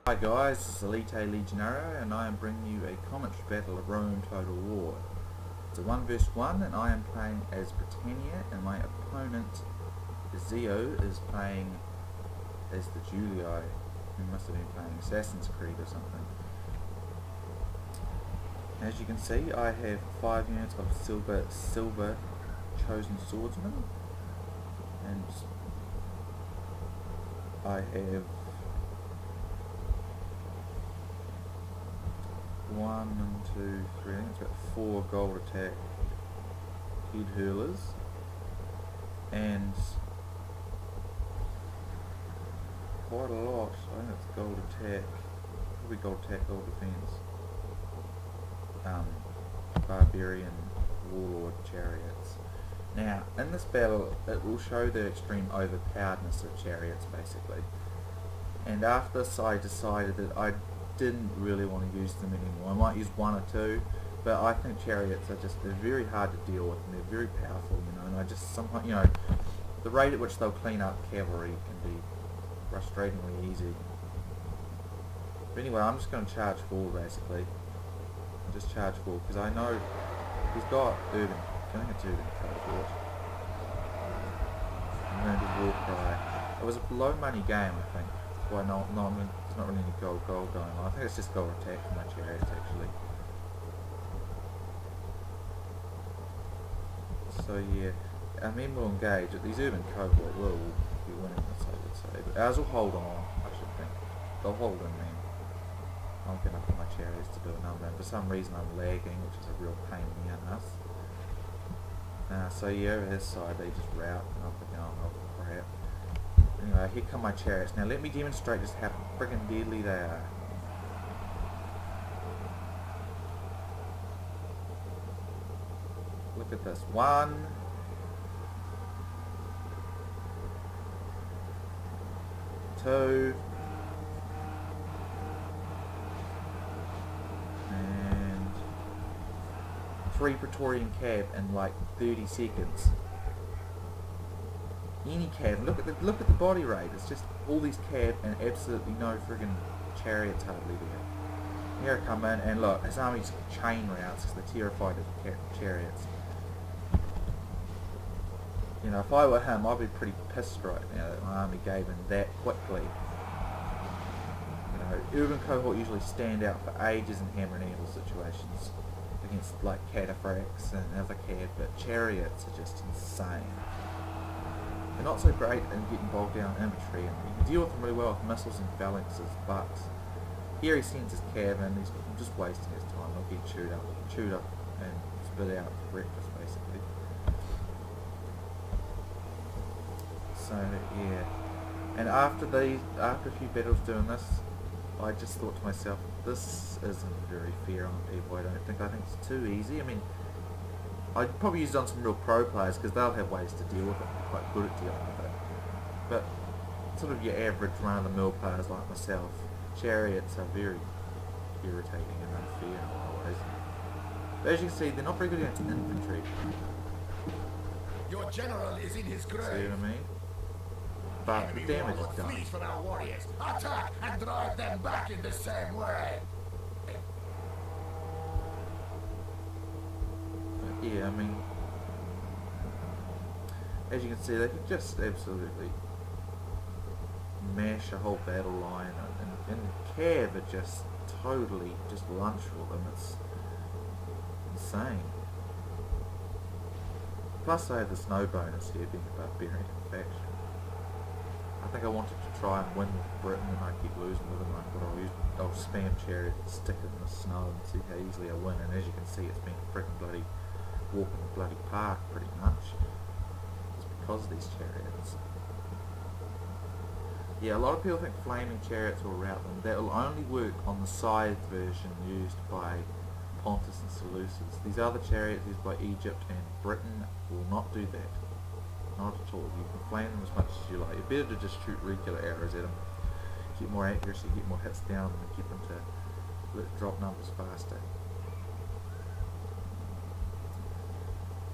Hi guys, this is Elite Legionario and I am bringing you a commentary battle of Rome Total War. It's a 1 vs 1 and I am playing as Britannia and my opponent Ezio is playing as the Julli, who must have been playing Assassin's Creed or something. As you can see, I have 5 units of silver chosen swordsmen, and I have 1 and 2, 3, I think it's about 4 gold attack head hurlers, and quite a lot, I think it's gold attack, probably gold attack, gold defense, barbarian warlord chariots. Now, in this battle, it will show the extreme overpoweredness of chariots, basically. And after this, I decided that I didn't really want to use them anymore. I might use 1 or 2, but I think chariots are they're very hard to deal with, and they're very powerful, and I just sometimes, the rate at which they'll clean up cavalry can be frustratingly easy. But anyway, I'm just going to charge forward, basically. Just charge forward, because I know he's got urban, I think it's urban cohort. And then the war cry. It was a low money game, I think. That's why it's not really any gold going on. I think it's just gold attack for my chariots, actually. So yeah, our men will engage. These urban cohort will be winning this, I would say. But ours will hold on, I should think. They'll hold in then. I'll get up on my chariots to do a number, and for some reason I'm lagging, which is a real pain in the ass. So yeah, over his side they just rout, and I'm thinking, oh no, crap. Anyway, here come my chariots. Now let me demonstrate just how friggin' deadly they are. Look at this. 1, 2, and 3 Praetorian cab in like 30 seconds. Any cab, look at the body rate. It's just all these cab and absolutely no friggin' chariots hardly there. Here I come in, and look, his army's chain routes because they're terrified of chariots. If I were him, I'd be pretty pissed right now that my army gave in that quickly. Urban cohort usually stand out for ages in hammer and anvil situations against like cataphracts and other cab, but chariots are just insane. They're not so great in getting bogged down in infantry, and you can deal with them really well with missiles and phalanxes, but here he sends his cab and he's just wasting his time. They'll get chewed up and spit out for breakfast, basically. So yeah, and after a few battles doing this, I just thought to myself, this isn't very fair on people. I think it's too easy. I mean, I'd probably use it on some real pro players because they'll have ways to deal with it, quite good at dealing with it. But sort of your average run-of-the-mill players like myself, chariots are very irritating and unfair in a lot of ways. But as you can see, they're not very good against infantry. Your general is in his grave. See what I mean? But the damage is done. From our warriors. Attack and drive them back in the same way. Yeah, I mean, as you can see, they can just absolutely mash a whole battle line, and Cav are just totally just lunch for them. It's insane. Plus I have the snow bonus here, being a barbarian faction. I think I wanted to try and win with Britain, and I keep losing with them. I'll spam chariot and stick it in the snow and see how easily I win, and as you can see, it's been freaking bloody walking the bloody park pretty much. It's because of these chariots. Yeah, a lot of people think flaming chariots will rout them. That will only work on the scythe version used by Pontus and Seleucus. These other chariots used by Egypt and Britain will not do that. Not at all. You can flame them as much as you like. It's better to just shoot regular arrows at them. Get more accuracy, get more hits down, and get them to drop numbers faster.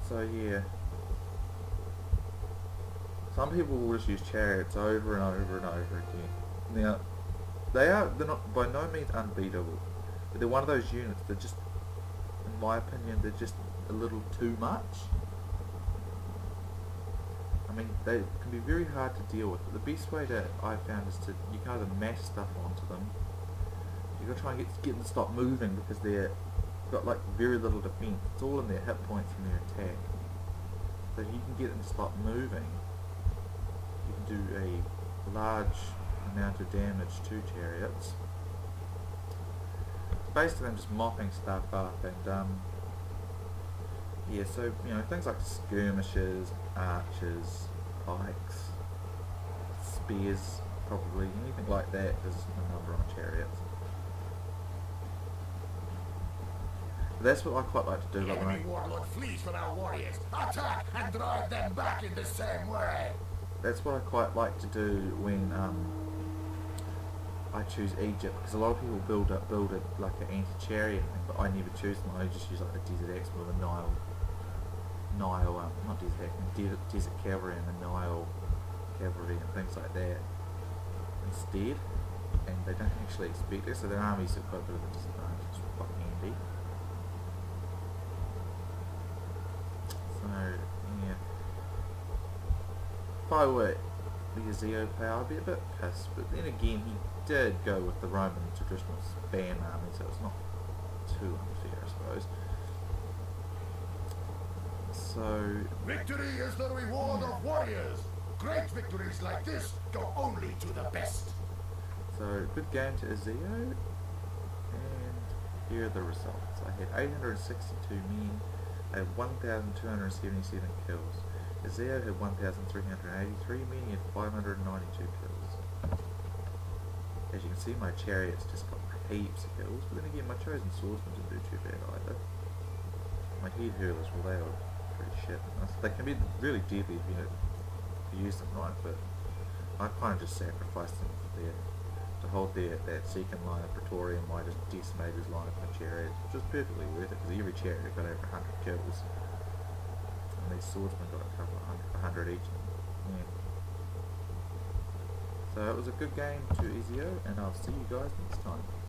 So yeah, some people will just use chariots over and over and over again. Now, they're not by no means unbeatable, but they're one of those units that just, in my opinion, they're just a little too much. I mean, they can be very hard to deal with, but the best way that I found is to, you can either mash stuff onto them. You gotta try and get them to stop moving because they're got like very little defense. It's all in their hit points and their attack. So if you can get them to stop moving, you can do a large amount of damage to chariots. Basically, I'm just mopping stuff up, and yeah. So things like skirmishers, archers, pikes, spears, probably anything like that is a number on chariots. But that's what I quite like to do. The Like when enemy warlord flees from our warriors. Attack and drive them back in the same way. That's what I quite like to do when I choose Egypt, because a lot of people build it like an anti-chariot thing, but I never choose them. I just use like the Desert Axe with a Nile, not Desert Axe, Desert Cavalry and the Nile Cavalry and things like that instead, and they don't actually expect it, so their armies have got a bit of a disadvantage, which is quite handy. So yeah, if I were the Ezio player, I'd be a bit pissed, but then again, he did go with the Roman traditional span army, so it's not too unfair, I suppose. So Victory is the reward of warriors. Great victories like this go only to the best. So good game to Ezio, and here are the results. I had 862 men, I had 1,277 kills. Ezio had 1,383 men, he had 592 kills. As you can see, my chariots just got heaps of kills, but then again, my chosen swordsmen didn't do too bad either. My head hurlers, well, they were pretty shit. They can be really deadly if you use them right, but I kind of just sacrificed them to hold that second line of Praetorian. I just decimated his line of my chariots, which was perfectly worth it, because every chariot got over 100 kills. And these swordsmen got a couple of 100 each. Yeah. So it was a good game to Ezio, and I'll see you guys next time.